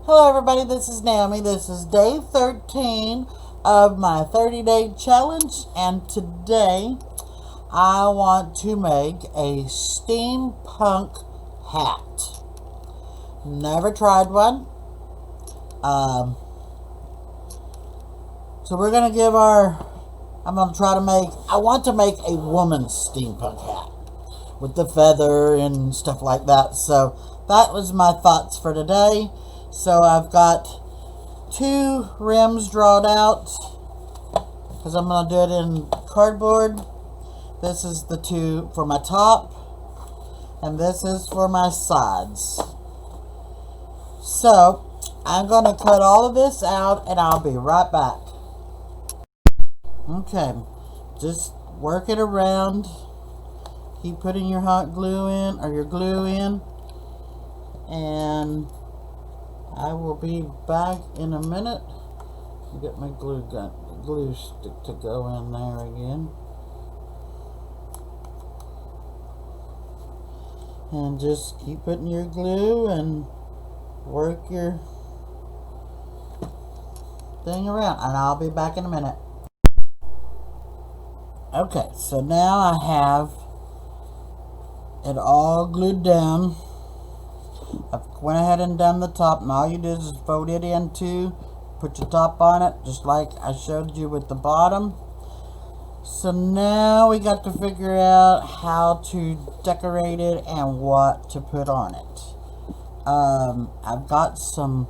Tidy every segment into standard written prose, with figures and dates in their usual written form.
Hello everybody, this is Naomi. This is day 13 of my 30-day challenge, and today I want to make a steampunk hat. Never tried one. So we're going to I want to make a woman's steampunk hat with the feather and stuff like that. So that was my thoughts for today. So I've got 2 rims drawn out because I'm going to do it in cardboard. This is the 2 for my top, and this is for my sides. So I'm going to cut all of this out and I'll be right back. Okay, just work it around. Keep putting your hot glue in, or your glue in, and I will be back in a minute. Get my glue stick to go in there again. And just keep putting your glue and work your thing around, and I'll be back in a minute. Okay, so now I have it all glued down. I've went ahead and done the top, and all you do is fold it in two, put your top on it, just like I showed you with the bottom. So now we got to figure out how to decorate it and what to put on it. I've got some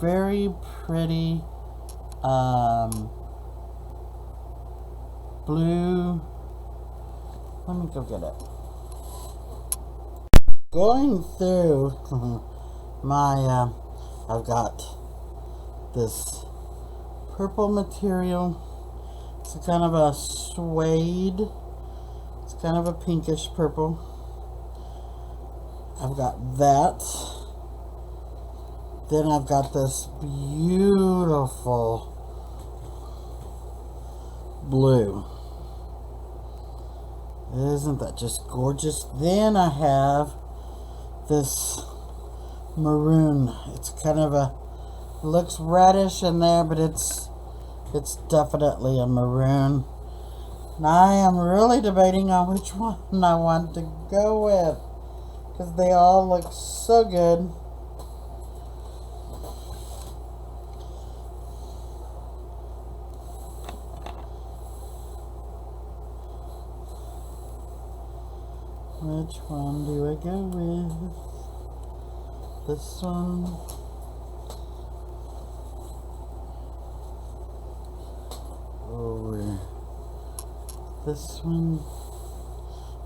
very pretty blue. Let me go get it. Going through my I've got this purple material. It's kind of a suede. It's kind of a pinkish purple. I've got that. Then I've got this beautiful blue. Isn't that just gorgeous? Then I have this maroon. It's kind of looks reddish in there, but it's definitely a maroon. And I am really debating on which one I want to go with, because they all look so good. Which one do I go with? This one. Or this one.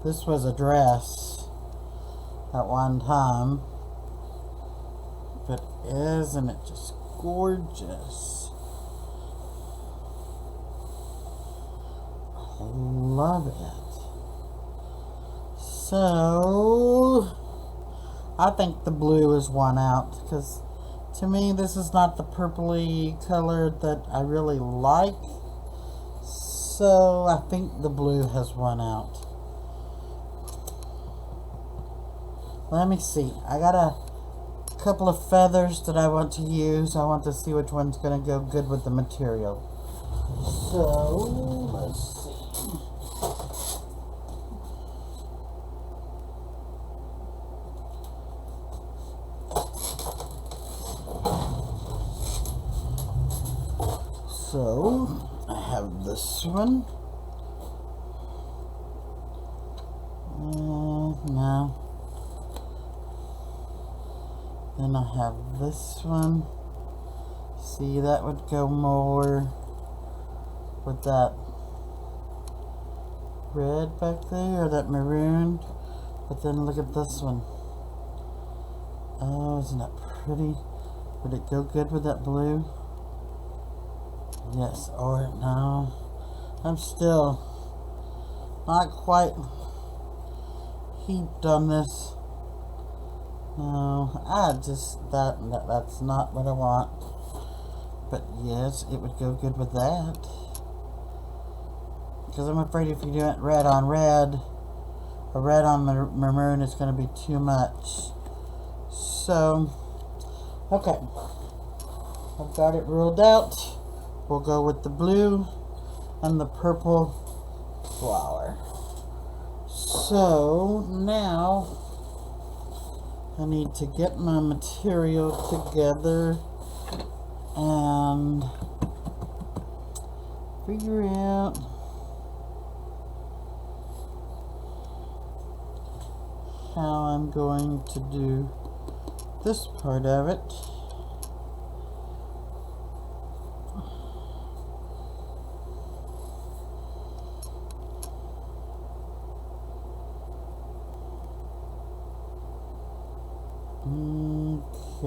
This was a dress at one time. But isn't it just gorgeous? I love it. So I think the blue is one out, because to me this is not the purpley color that I really like. So I think the blue has won out. Let me see. I got a couple of feathers that I want to use. I want to see which one's going to go good with the material. So let's see. So I have this one. No. Then I have this one. See, that would go more with that red back there, or that maroon. But then look at this one. Oh, isn't that pretty? Would it go good with that blue? Yes, or no. I'm still not quite heaped on this. No, that's not what I want. But yes, it would go good with that. Because I'm afraid if you do it red on red, a red on maroon is going to be too much. So, okay. I've got it ruled out. We'll go with the blue and the purple flower. So, now I need to get my material together and figure out how I'm going to do this part of it.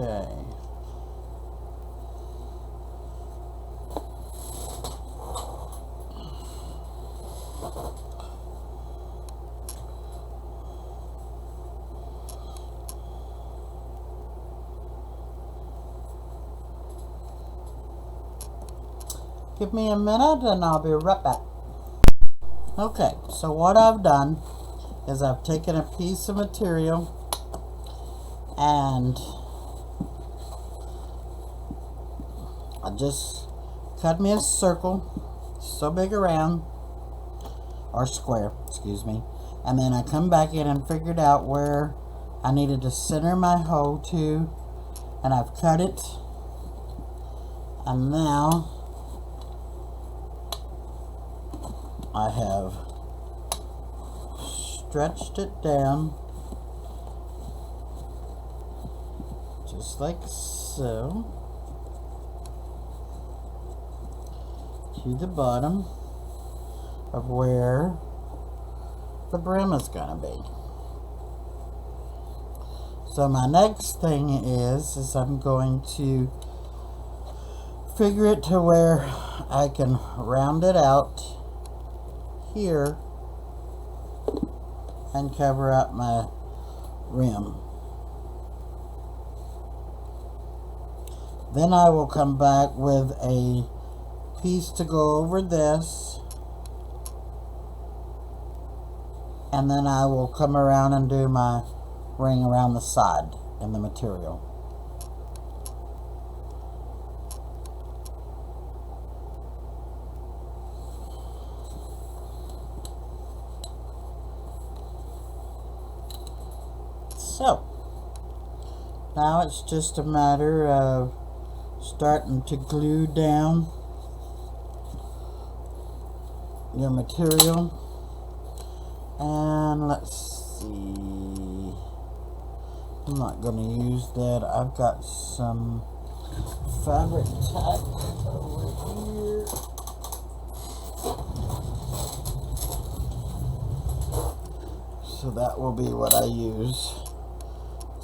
Okay. Give me a minute and I'll be right back. Okay, so what I've done is I've taken a piece of material and I just cut me a circle, so big around, or square, excuse me, and then I come back in and figured out where I needed to center my hoe to, and I've cut it, and now I have stretched it down just like so to the bottom of where the brim is going to be. So my next thing is I'm going to figure it to where I can round it out here and cover up my rim. Then I will come back with a piece to go over this, and then I will come around and do my ring around the side in the material. So now it's just a matter of starting to glue down your material, and let's see, I'm not going to use that. I've got some fabric tack over here. So that will be what I use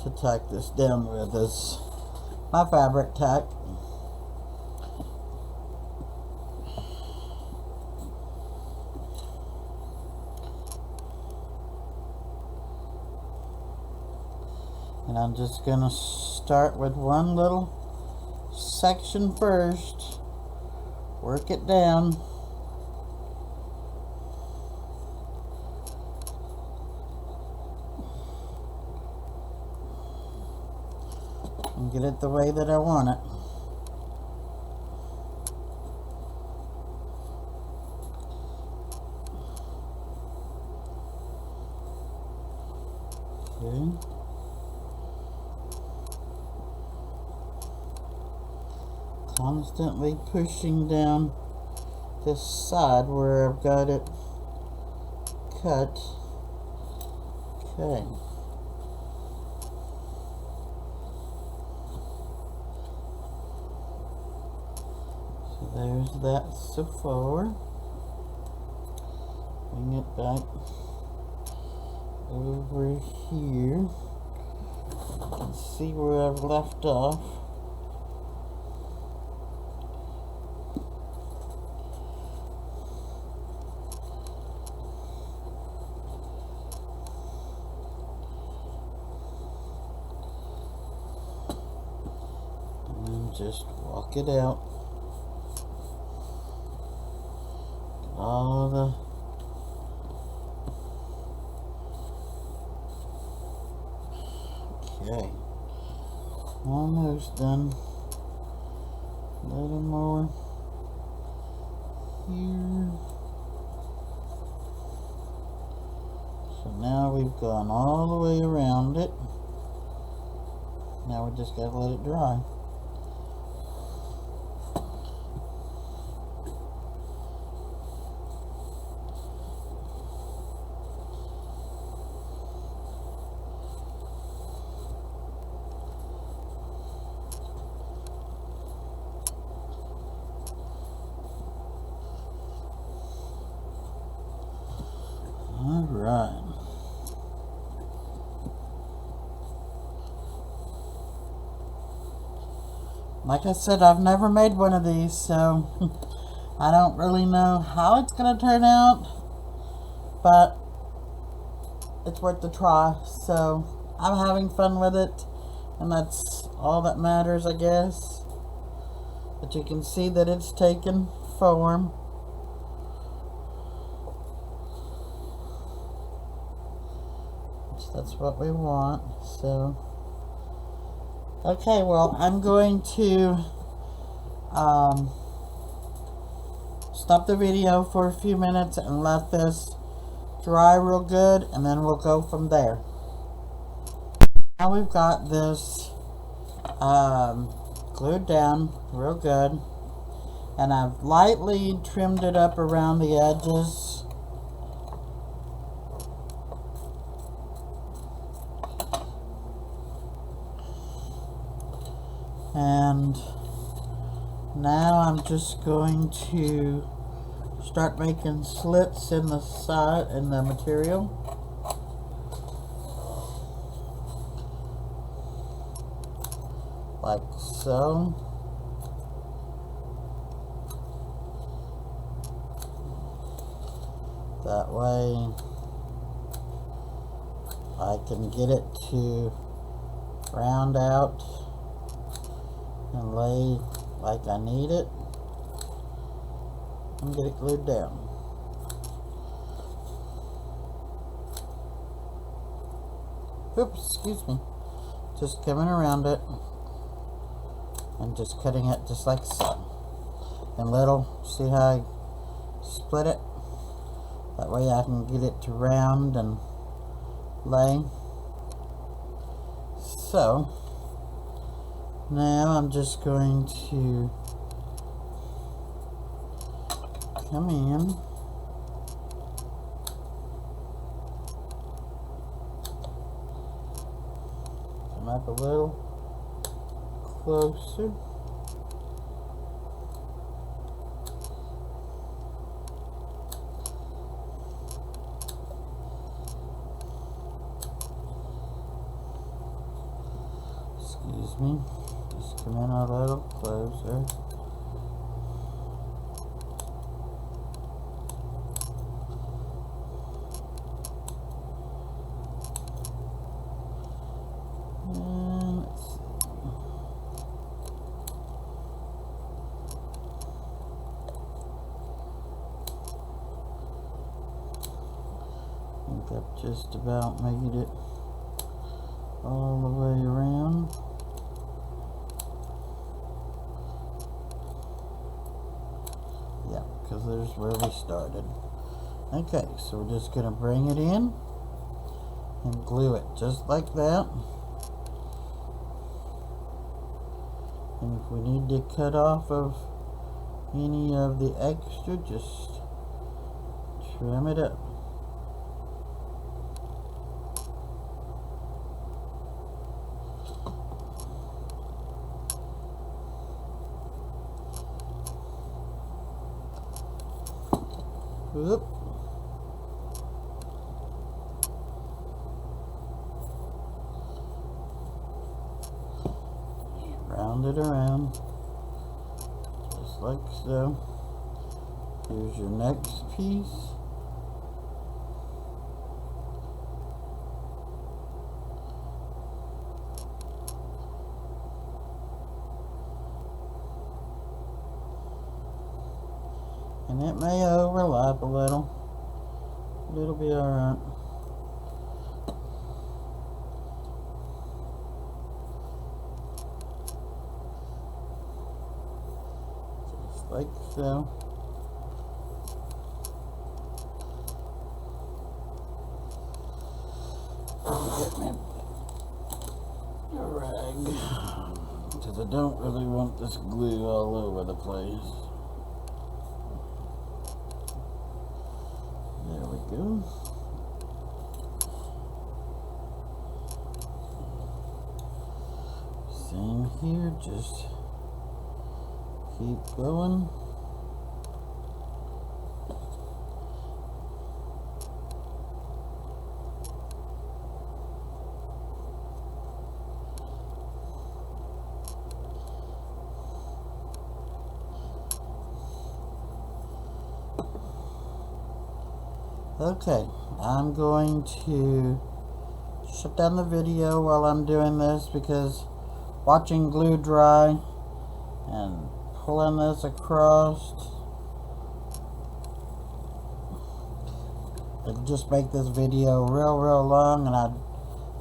to tack this down with, is my fabric tack. And I'm just going to start with one little section first, work it down, and get it the way that I want it. Okay. Constantly pushing down this side where I've got it cut. Okay. So there's that so far. Bring it back over here. You can see where I've left off. Just walk it out. All the Okay. Almost done. A little more here. So now we've gone all the way around it. Now we just gotta let it dry. Alright. Like I said, I've never made one of these, so I don't really know how it's going to turn out, but it's worth the try. So I'm having fun with it, and that's all that matters, I guess. But you can see that it's taken form. That's what we want. So okay, well, I'm going to stop the video for a few minutes and let this dry real good, and then we'll go from there. Now we've got this glued down real good, and I've lightly trimmed it up around the edges. And now I'm just going to start making slits in the side in the material. Like so. That way I can get it to round out and lay like I need it and get it glued down. Oops, excuse me. Just coming around it and just cutting it just like so. And little, see how I split it? That way I can get it to round and lay. So now I'm just going to come in come up a little closer. Excuse me. Just come in a little closer. And let's see. I think I've just about made it all the way around. Because there's where we started. Okay, so we're just going to bring it in and glue it just like that. And if we need to cut off of any of the extra, just trim it up. Whoop. Round it around, just like so. Here's your next piece. And it may overlap a little, but it'll be alright. like so. Get me a rag, because I don't really want this glue all over the place. There we go. Same here, just keep going. Okay, I'm going to shut down the video while I'm doing this, because watching glue dry and pulling this across, it'll just make this video real long, and I'd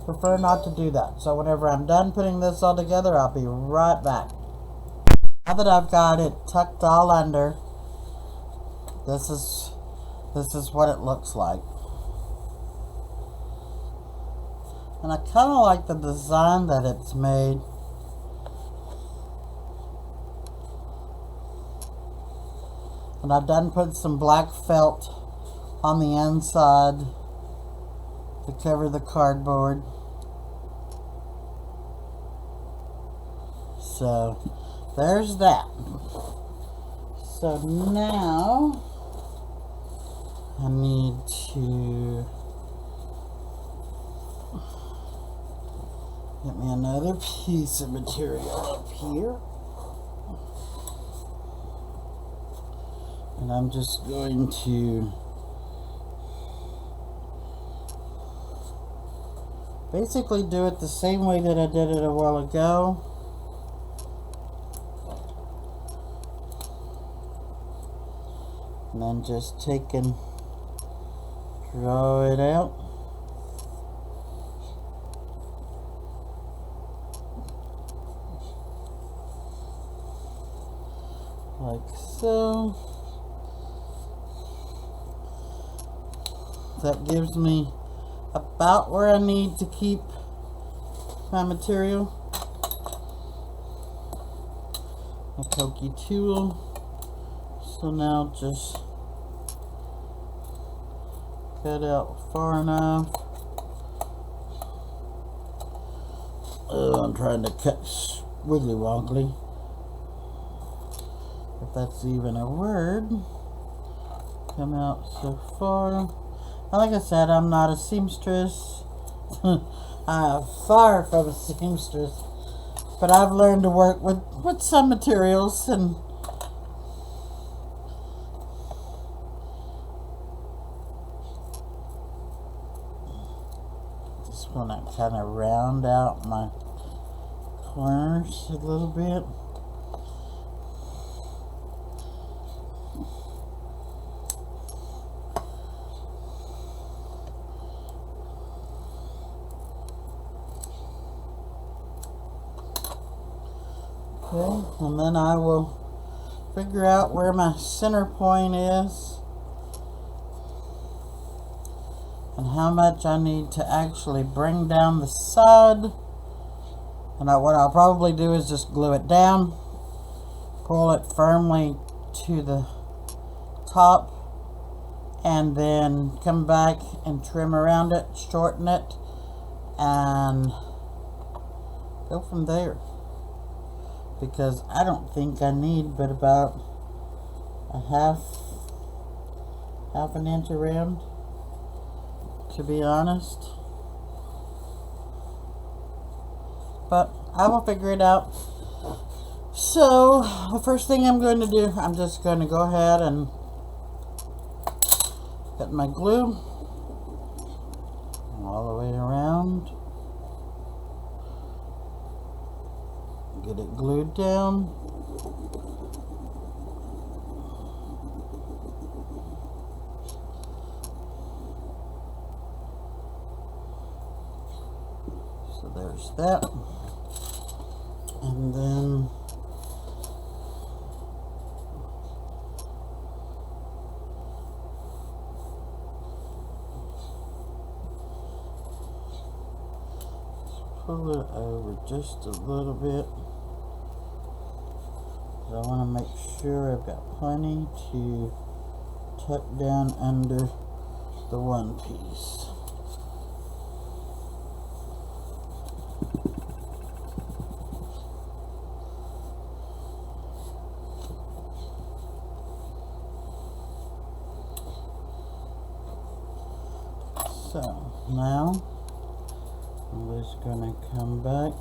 prefer not to do that. So whenever I'm done putting this all together, I'll be right back. Now that I've got it tucked all under, this is what it looks like. And I kind of like the design that it's made. And I've done put some black felt on the inside to cover the cardboard. So there's that. So now I need to get me another piece of material up here. And I'm just going to basically do it the same way that I did it a while ago. And then just take and draw it out. Like so. That gives me about where I need to keep my material. My pokey tool. So now just cut out far enough. I'm trying to cut wiggly woggly, if that's even a word. Come out so far. Like I said, I'm not a seamstress. I'm far from a seamstress, but I've learned to work with some materials, and just want to kind of round out my corners a little bit. Okay, and then I will figure out where my center point is and how much I need to actually bring down the side. And what I'll probably do is just glue it down, pull it firmly to the top, and then come back and trim around it, shorten it, and go from there. Because I don't think I need but about a half an inch around, to be honest. But I will figure it out. So the first thing I'm going to do, I'm just going to go ahead and get my glue all the way around. Get it glued down. So there's that. And then pull it over just a little bit. I want to make sure I've got plenty to tuck down under the one piece. So now I'm just going to come back,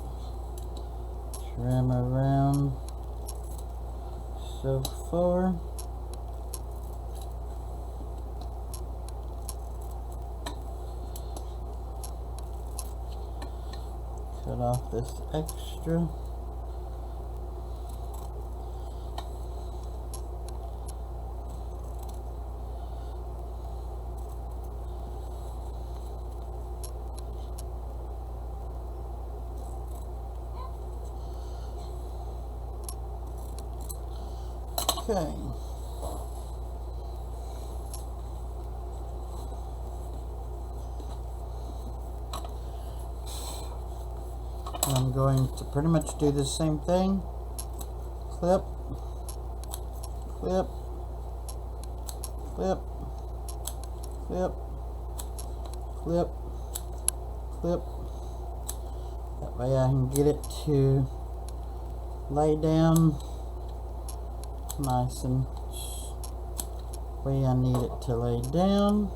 trim around so far. Cut off this extra. Okay. I'm going to pretty much do the same thing. Clip, clip, clip, clip, clip, clip. That way I can get it to lay down nice and way I need it to lay down.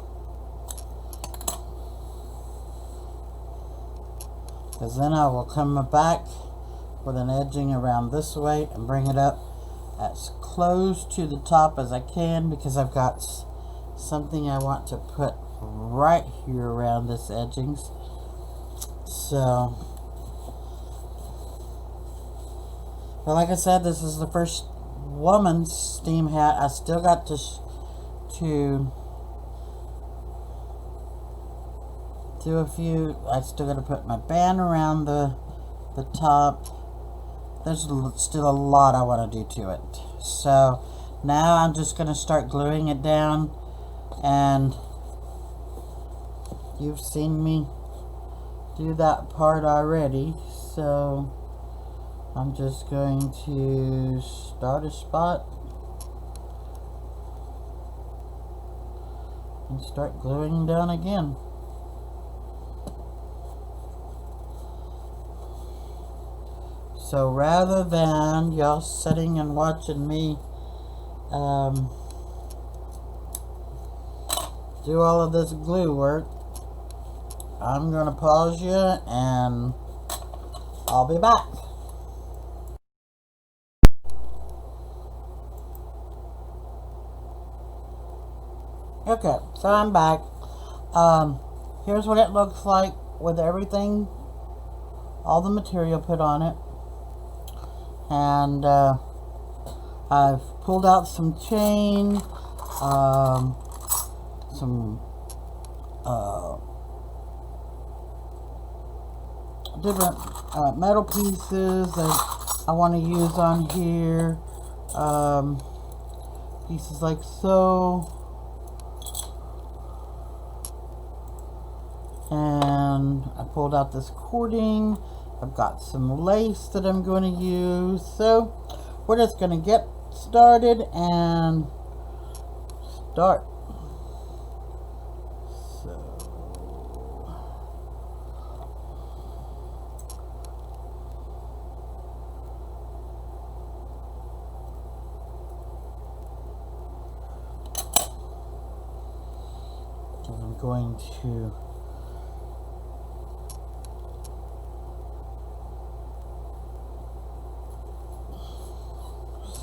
Because then I will come back with an edging around this way and bring it up as close to the top as I can, because I've got something I want to put right here around this edgings. So, but like I said, this is the first woman's steam hat. I still got to do a few. I still got to put my band around the top. There's still a lot I want to do to it. So now I'm just going to start gluing it down, and you've seen me do that part already, so I'm just going to start a spot and start gluing down again. So rather than y'all sitting and watching me do all of this glue work, I'm gonna pause you and I'll be back. Okay, so I'm back. Here's what it looks like with everything, all the material put on it. And I've pulled out some chain, some different metal pieces that I want to use on here, pieces like so, and I pulled out this cording. I've got some lace that I'm going to use, so we're just going to get started and start. So I'm going to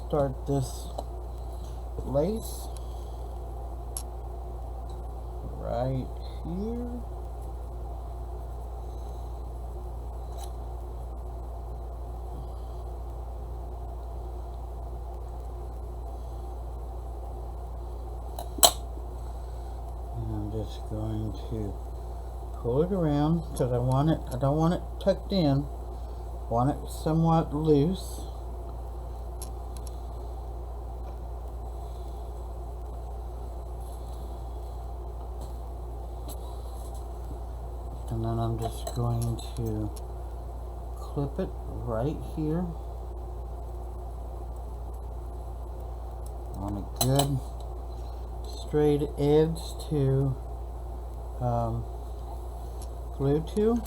start this lace right here. And I'm just going to pull it around because I don't want it tucked in. I want it somewhat loose. And then I'm just going to clip it right here on a good straight edge to glue to.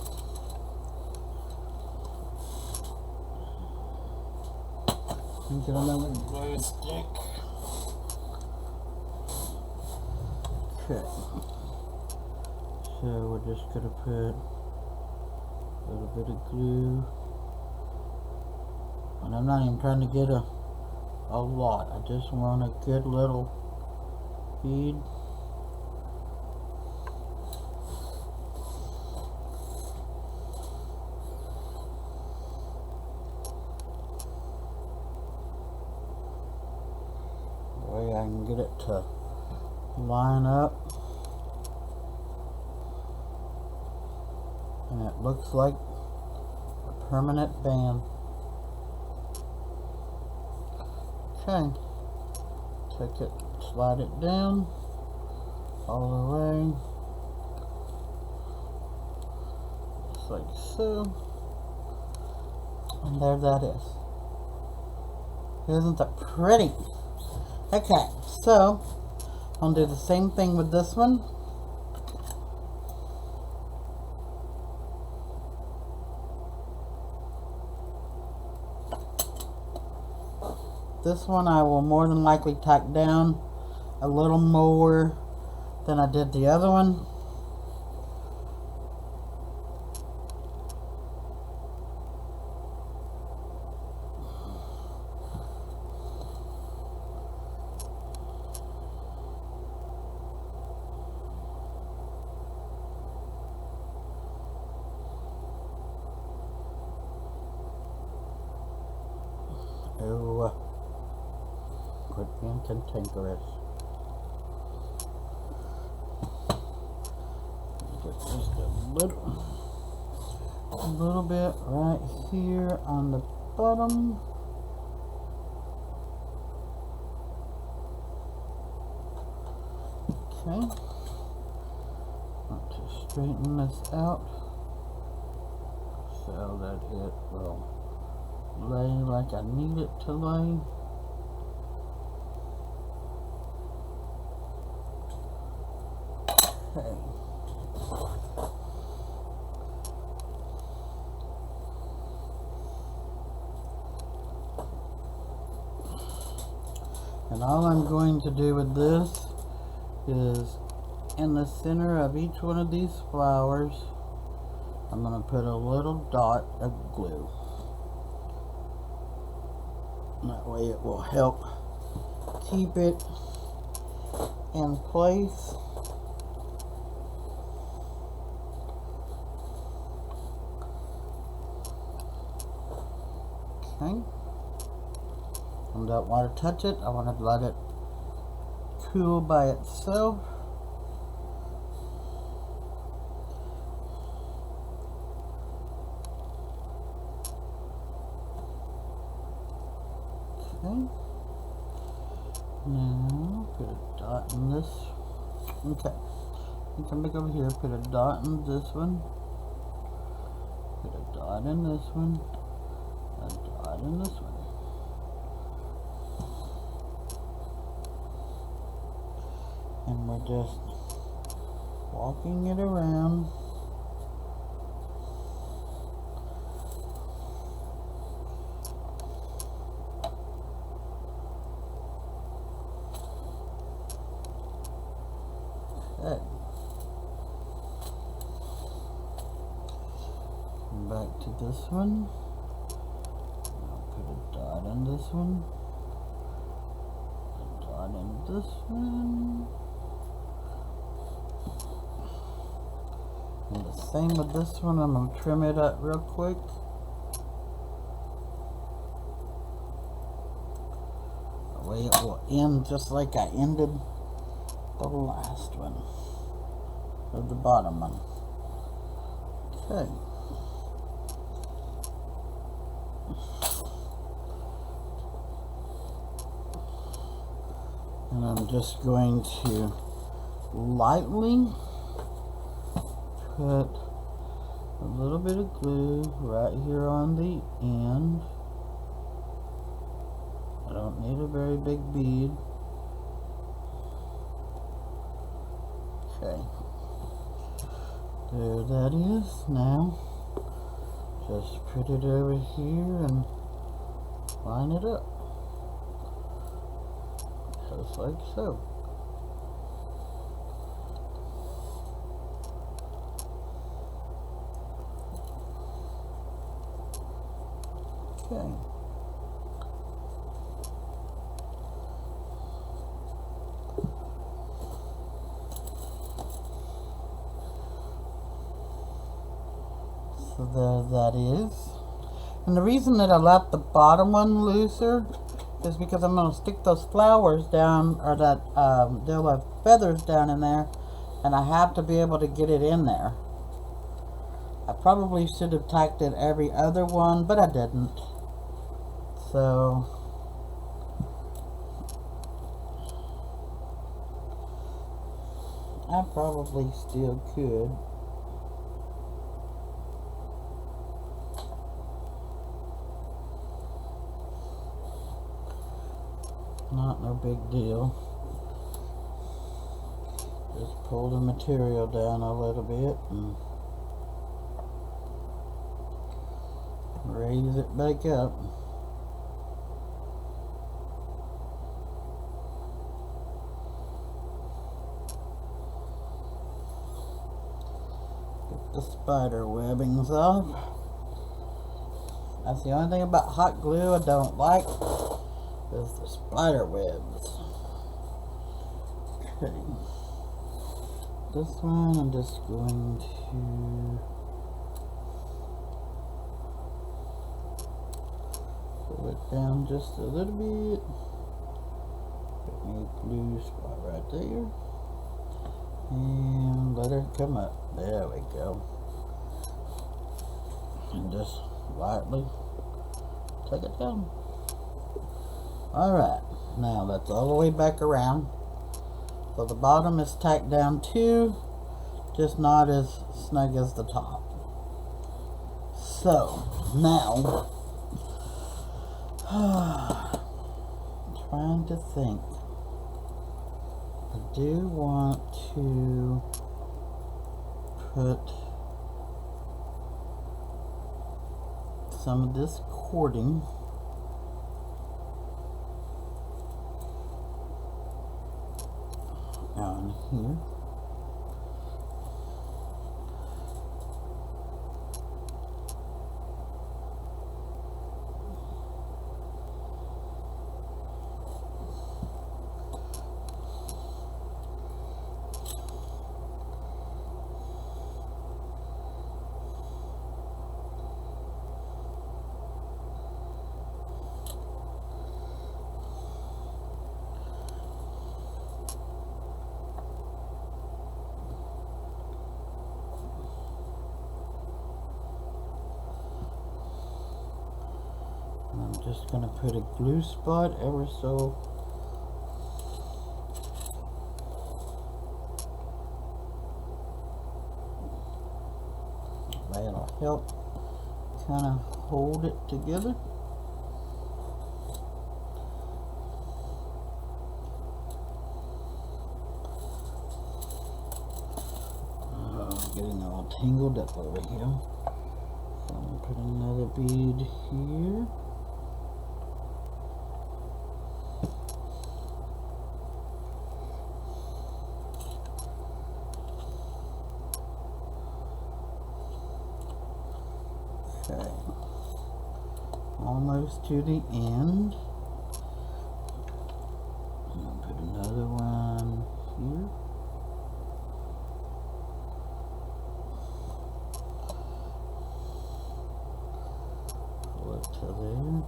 And get another glue stick. Okay. So we're just gonna put a little bit of glue. And I'm not even trying to get a lot. I just want a good little bead. That way I can get it to line up. And it looks like a permanent band. Okay, take it, slide it down all the way, just like so, and there that is. Isn't that pretty? Okay, so I'll do the same thing with this one. This one I will more than likely tack down a little more than I did the other one. Oh, quit being cantankerous. Get just a little bit right here on the bottom. Okay. Want to straighten this out so that it will lay like I need it to lay. Okay. And all I'm going to do with this is in the center of each one of these flowers, I'm going to put a little dot of glue. That way it will help keep it in place. Okay. I don't want to touch it. I want to let it cool by itself. Okay. Now put a dot in this. Okay. You come back over here, put a dot in this one. Put a dot in this one. A dot in this one. And we're just walking it around. Okay. Come back to this one. I'll put a dot in this one. A dot in this one. And the same with this one. I'm going to trim it up real quick. That way it will end just like I ended the last one. Or the bottom one. Okay. And I'm just going to lightly put a little bit of glue right here on the end. I don't need a very big bead. Okay. There that is. Now, just put it over here and line it up. Just like so. Okay. So there that is. And the reason that I left the bottom one looser is because I'm going to stick those flowers down, or that they'll have feathers down in there, and I have to be able to get it in there. I probably should have tacked it every other one, but I didn't. So I probably still could. Not no big deal. Just pull the material down a little bit and raise it back up. Get the spider webbings off. That's the only thing about hot glue I don't like, is the spider webs. Okay. This one I'm just going to pull it down just a little bit. Put me a glue spot right there. And let her come up. There we go. And just lightly take it down. Alright, now that's all the way back around. So the bottom is tacked down too, just not as snug as the top. So, now, trying to think. I do want to put some of this cording on here. I'm just going to put a glue spot ever so that'll help kind of hold it together. Getting all tangled up over here. So I'm going to put another bead here. Okay, almost to the end. I'll put another one here. Pull it to there.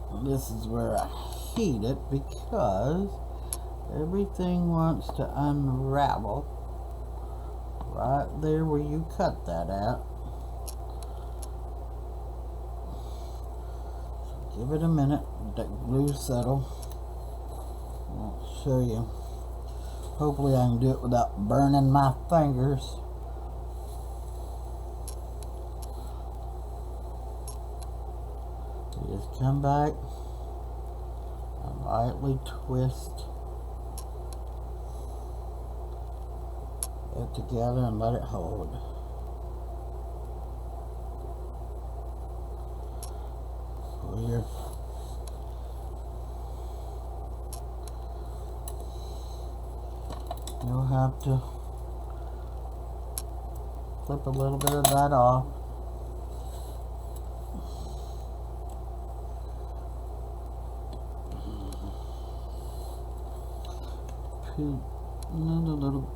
And this is where I heat it because everything wants to unravel right there where you cut that at. So give it a minute, let that glue settle. I'll show you. Hopefully I can do it without burning my fingers. You just come back and lightly twist it together and let it hold. Pull your You'll have to flip a little bit of that off. Put another little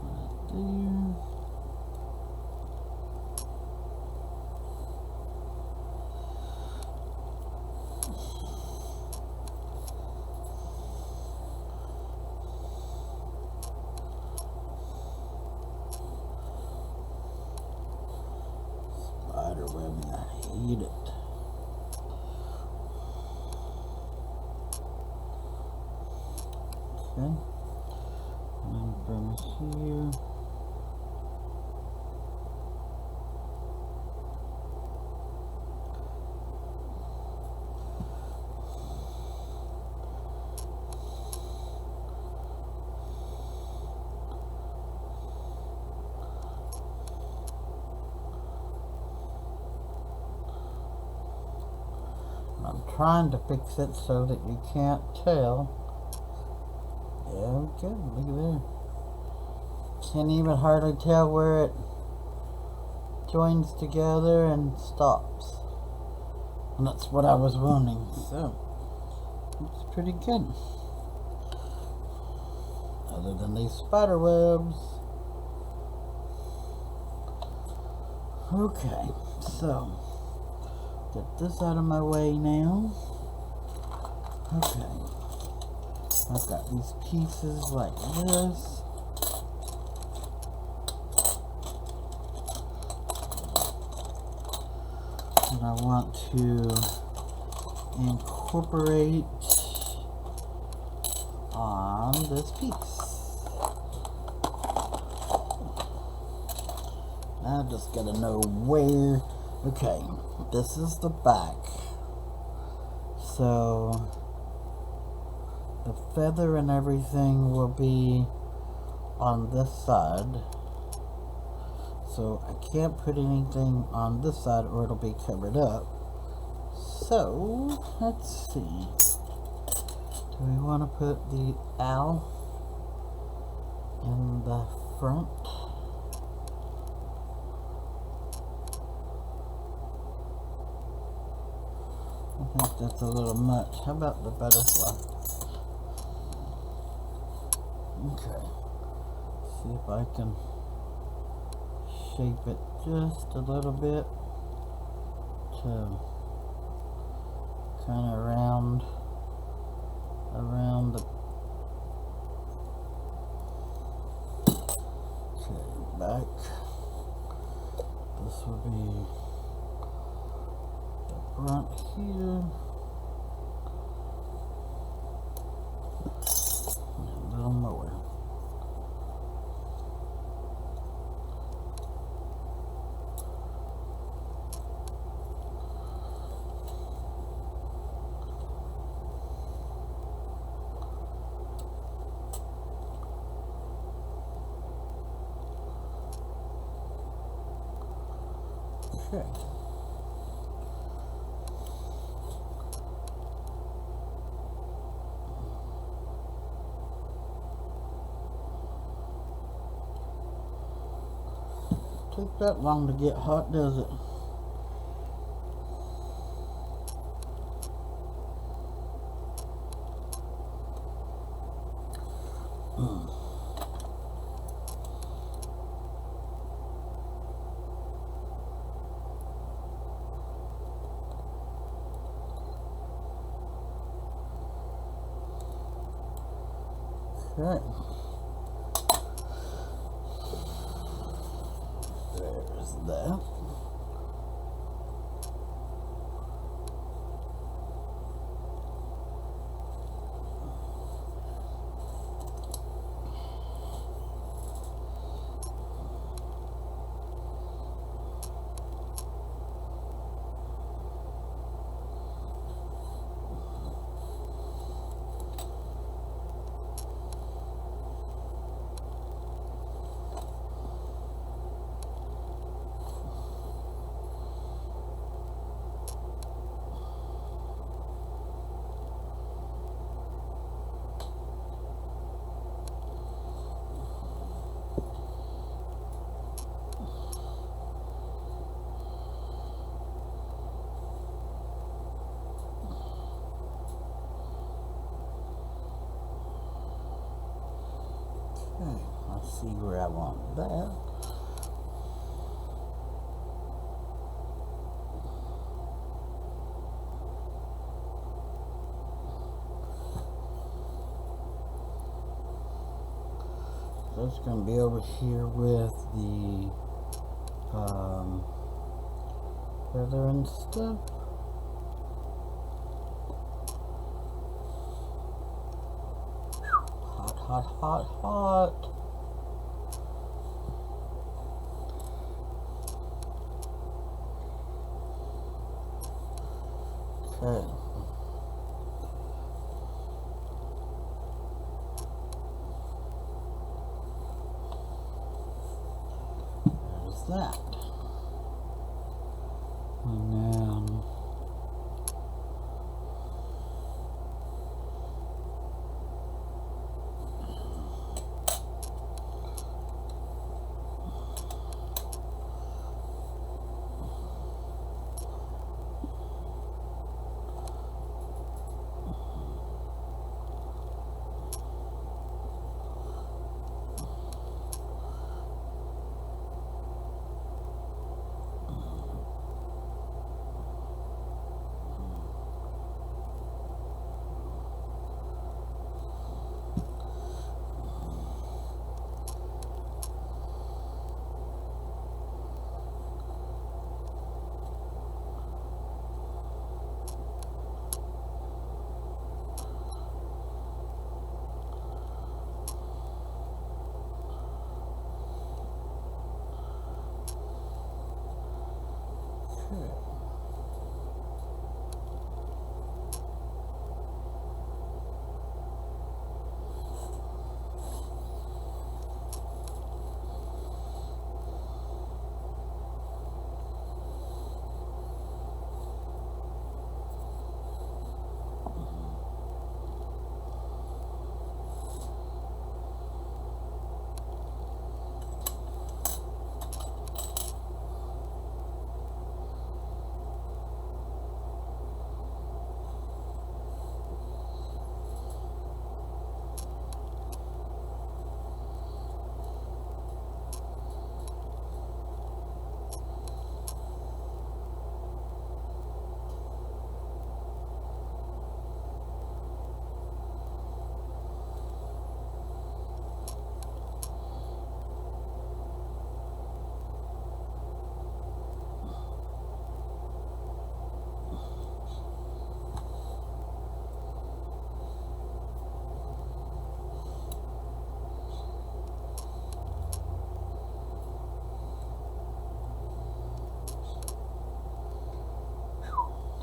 right there. Spiderwebbing, I hate it. Okay, and then from here, I'm trying to fix it so that you can't tell. Yeah, good. Look at there. Can't even hardly tell where it joins together and stops. And that's what I was wanting. So, it's pretty good. Other than these spider webs. Okay, so get this out of my way now. Okay. I've got these pieces like this. And I want to incorporate on this piece. I just gotta know where. Okay, this is the back. So the feather and everything will be on this side. So I can't put anything on this side or it'll be covered up. So let's see. Do we want to put the owl in the front? I think that's a little much. How about the butterfly? Okay. See if I can shape it just a little bit to kind of round around the. Okay, back. This will be the front here. And a little more. Okay. Take that long to get hot, does it? Okay. There's that. Okay, let's see where I want that. That's going to be over here with the feather and stuff. Hot, hot, hot, hot. Okay. There's that. And then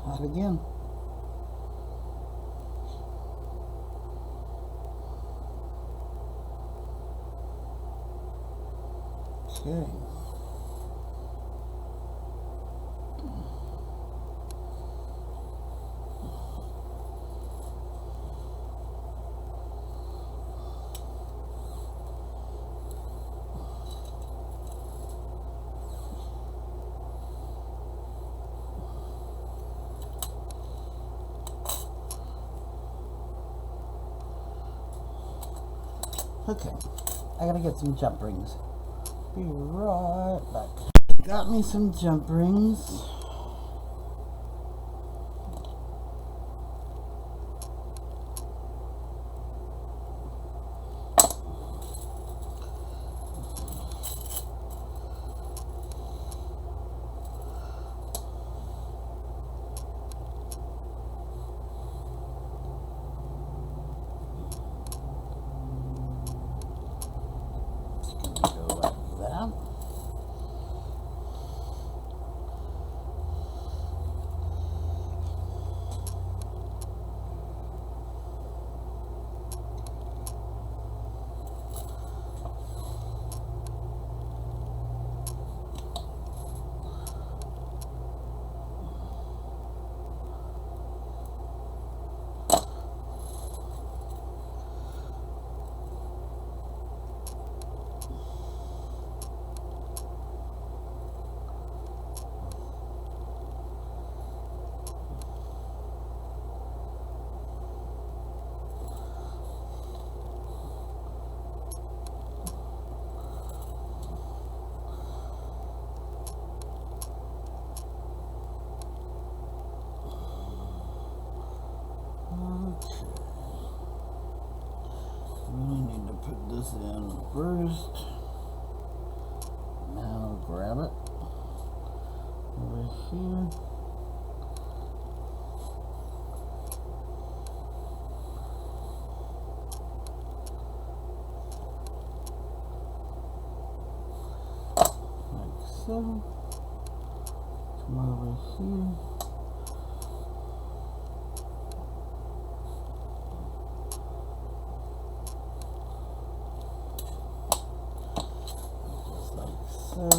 hot again. Okay. Okay, I gotta get some jump rings. Be right back. Got me some jump rings. goes in bruised. Now grab it over here. Like so. Come over here. So,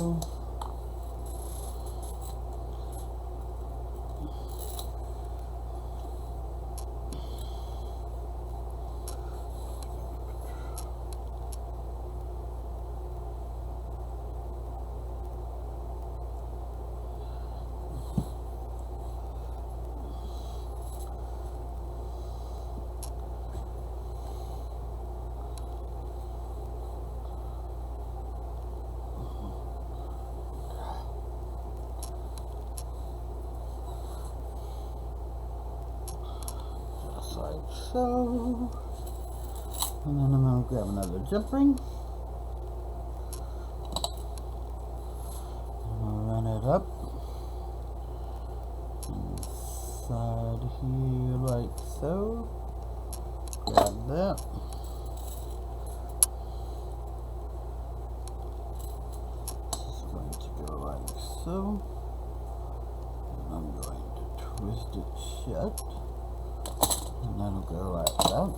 like so, and then I'm going to grab another jump ring, and I'll run it up inside here like so, grab that, it's going to go like so, and I'm going to twist it shut. And that'll go like that.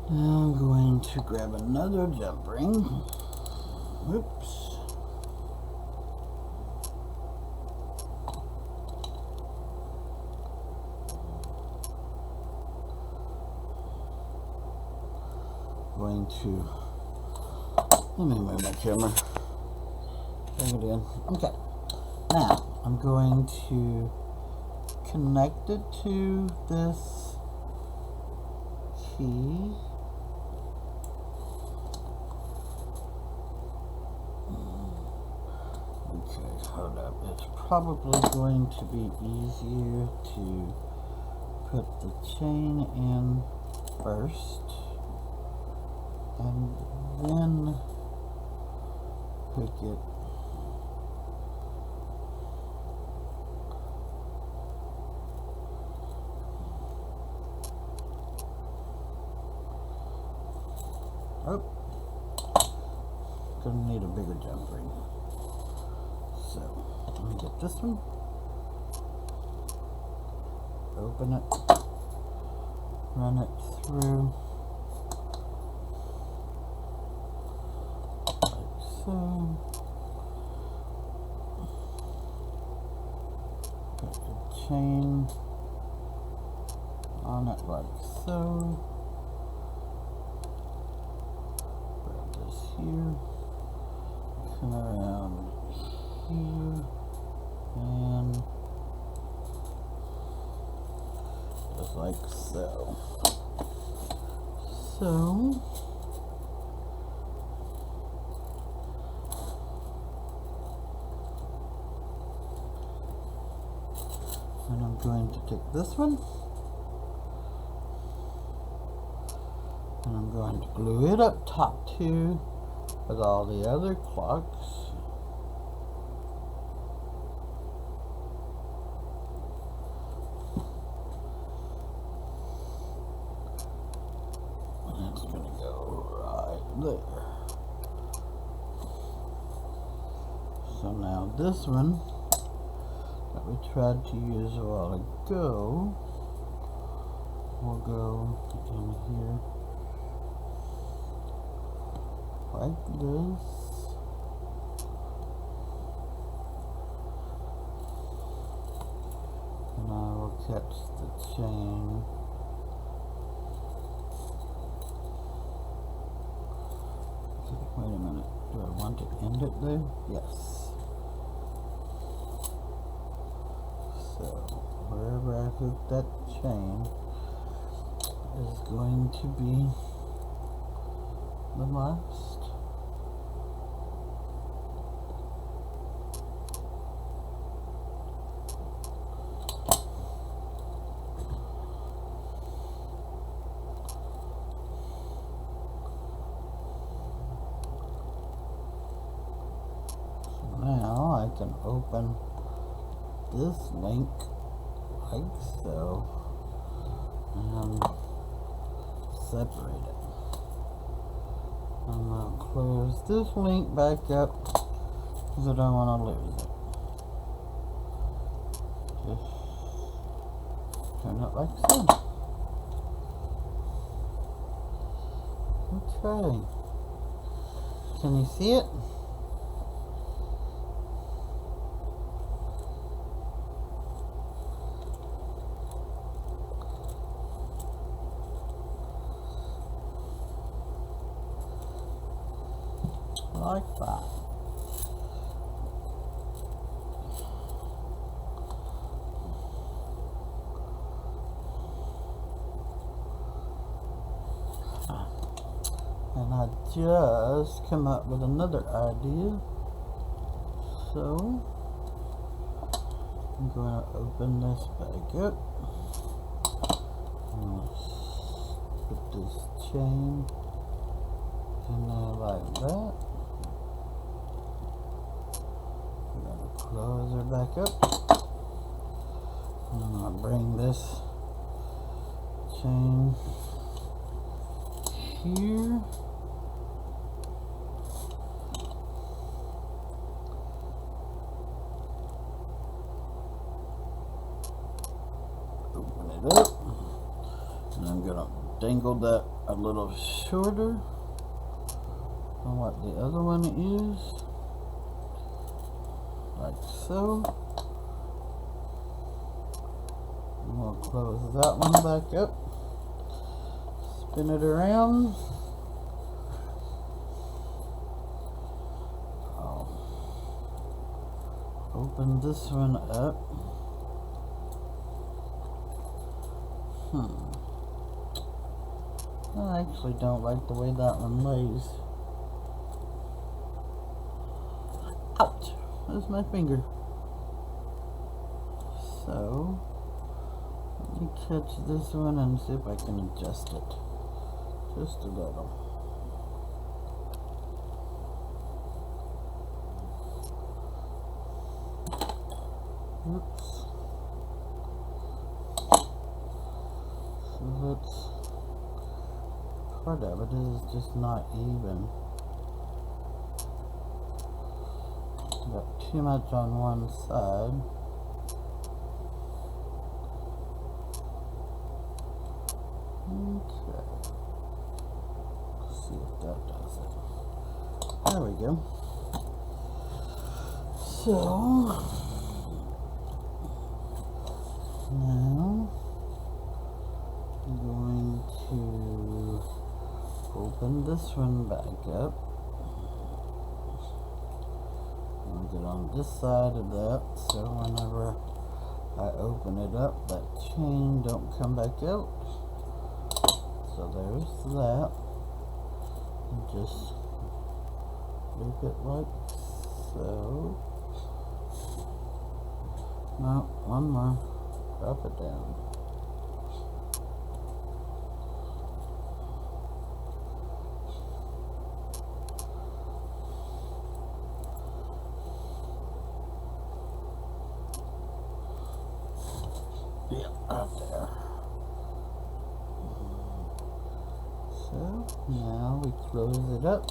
Now I'm going to grab another jump ring. Oops. Going to, let me move my camera. Bring it in. Okay. Now, I'm going to connect it to this key. Okay, hold up. It's probably going to be easier to put the chain in first and then hook it. Oh, gonna need a bigger jump ring. So, let me get this one. Open it. Run it through. Like so. Put the chain on it like so. Here, come around here, and just like so. So, and I'm going to take this one, and I'm going to glue it up top too, with all the other clocks. And it's going to go right there. So now this one that we tried to use a while ago will go in here like this. And I will catch the chain. Wait a minute. Do I want to end it there? Yes. So, wherever I hook that chain is going to be the last. can open this link like so and separate it. I'm going to close this link back up because I don't want to lose it. Just turn it like so. Okay. Can you see it? Like that. And I just come up with another idea. So I'm going to open this back up. I'm going to put this chain in there like that. We're going to close her back up. And I'm going to bring this chain here. Open it up. And I'm going to dangle that a little shorter than what the other one is. Like so. And we'll close that one back up. Spin it around. I'll open this one up. I actually don't like the way that one lays. Ouch! There's my finger. So, let me catch this one and see if I can adjust it. Just a little. Oops. So that's part of it is just not even. Got too much on one side. Okay. Let's see if that does it. There we go. So now I'm going to open this one back up. I'll get on this side of that, so whenever I open it up, that chain don't come back out. So there's that. And just loop it like so. No, one more. Drop it down. Yeah, up there. So now we close it up.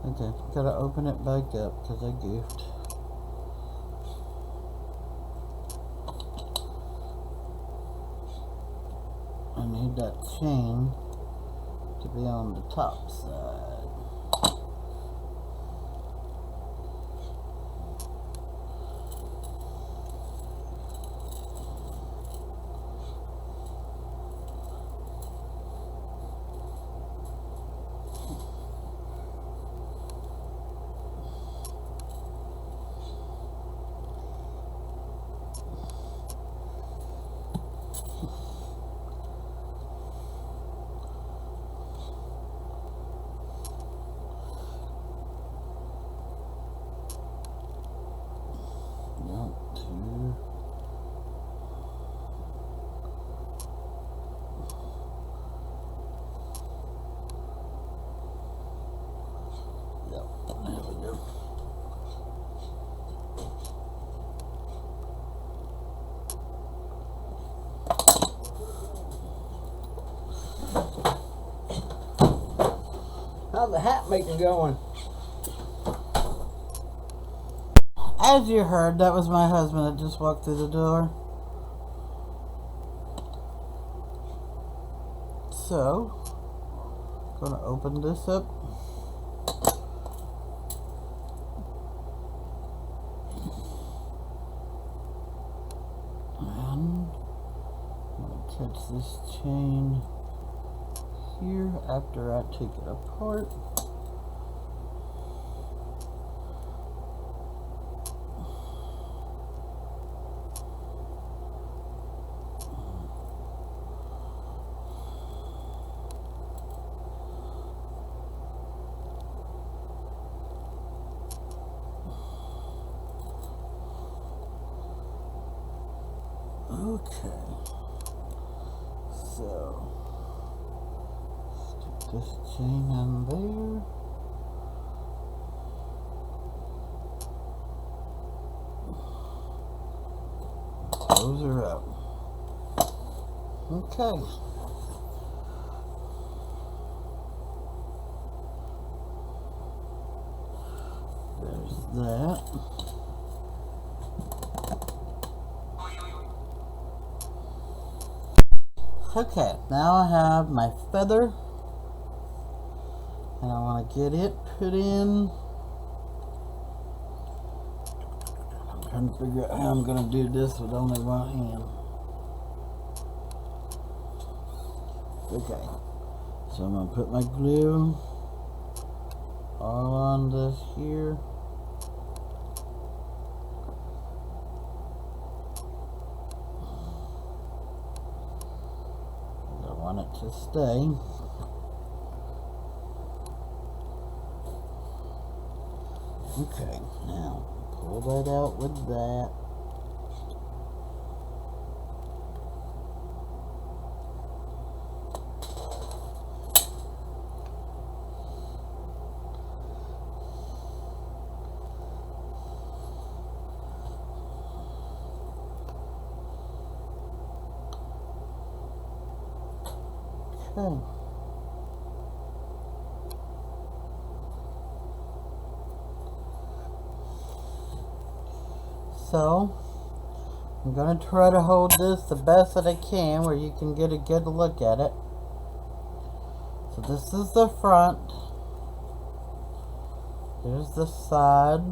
Okay, gotta open it back up because I goofed. I need that chain to be on the top side. How's the hat making going? As you heard, that was my husband that just walked through the door. So, gonna open this up. And I'm gonna catch this chain here after I take it apart. Okay, so stick this chain in there. Close her up. Okay. There's that. Okay, now I have my feather, and I want to get it put in. I'm trying to figure out how I'm going to do this with only one hand. Okay, so I'm going to put my glue all on this here. Want it to stay. Okay, now pull that out with that. Okay. So, I'm going to try to hold this the best that I can where you can get a good look at it. So this is the front. Here's the side.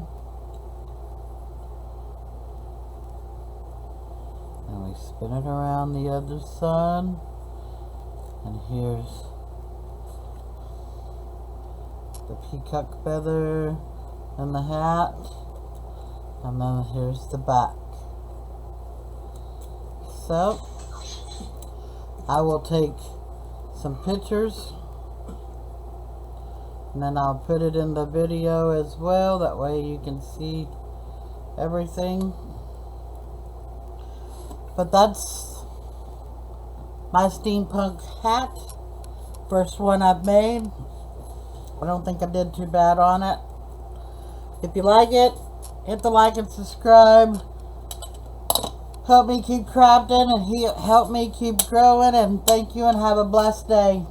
And we spin it around the other side. And here's the peacock feather and the hat. And then here's the back. So, I will take some pictures. And then I'll put it in the video as well. That way you can see everything. But that's my steampunk hat. First one I've made. I don't think I did too bad on it. If you like it, hit the like and subscribe. Help me keep crafting and help me keep growing. And thank you and have a blessed day.